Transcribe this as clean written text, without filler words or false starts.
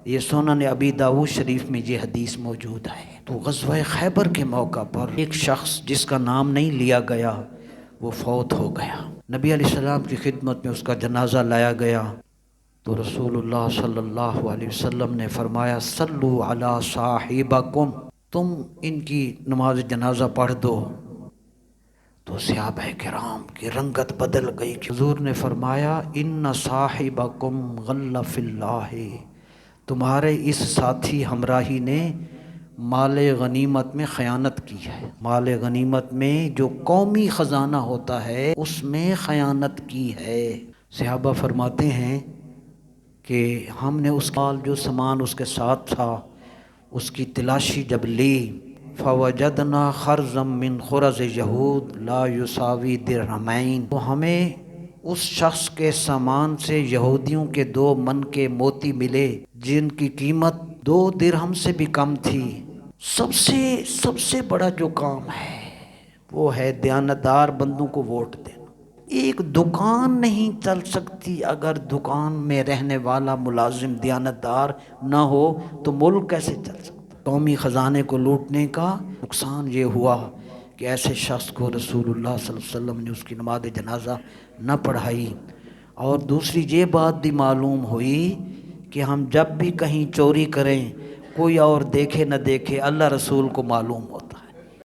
یہ سنن ابی داؤد شریف میں یہ حدیث موجود ہے۔ تو غزوہ خیبر کے موقع پر ایک شخص جس کا نام نہیں لیا گیا وہ فوت ہو گیا۔ نبی علیہ السلام کی خدمت میں اس کا جنازہ لایا گیا تو رسول اللہ صلی اللہ علیہ وسلم نے فرمایا صلو علی صاحبکم، تم ان کی نماز جنازہ پڑھ دو۔ تو صحابہ کرام کی رنگت بدل گئی کہ حضور نے فرمایا ان صاحبکم غل فی اللہ، تمہارے اس ساتھی ہمراہی نے مال غنیمت میں خیانت کی ہے۔ مال غنیمت میں جو قومی خزانہ ہوتا ہے اس میں خیانت کی ہے۔ صحابہ فرماتے ہیں کہ ہم نے اس مال جو سامان اس کے ساتھ تھا اس کی تلاشی جب لی، فوجدنا خرزا من خرز یہود لا یساوی درہمین، تو ہمیں اس شخص کے سامان سے یہودیوں کے 2 من کے موتی ملے جن کی قیمت 2 درہم سے بھی کم تھی۔ سب سے بڑا جو کام ہے وہ ہے دیانتدار بندوں کو ووٹ دینا۔ ایک دکان نہیں چل سکتی اگر دکان میں رہنے والا ملازم دیانتدار نہ ہو تو ملک کیسے چل سکتا؟ قومی خزانے کو لوٹنے کا نقصان یہ ہوا کہ ایسے شخص کو رسول اللہ صلی اللہ علیہ وسلم نے اس کی نماز جنازہ نہ پڑھائی۔ اور دوسری یہ بات بھی معلوم ہوئی کہ ہم جب بھی کہیں چوری کریں کوئی اور دیکھے نہ دیکھے اللہ رسول کو معلوم ہو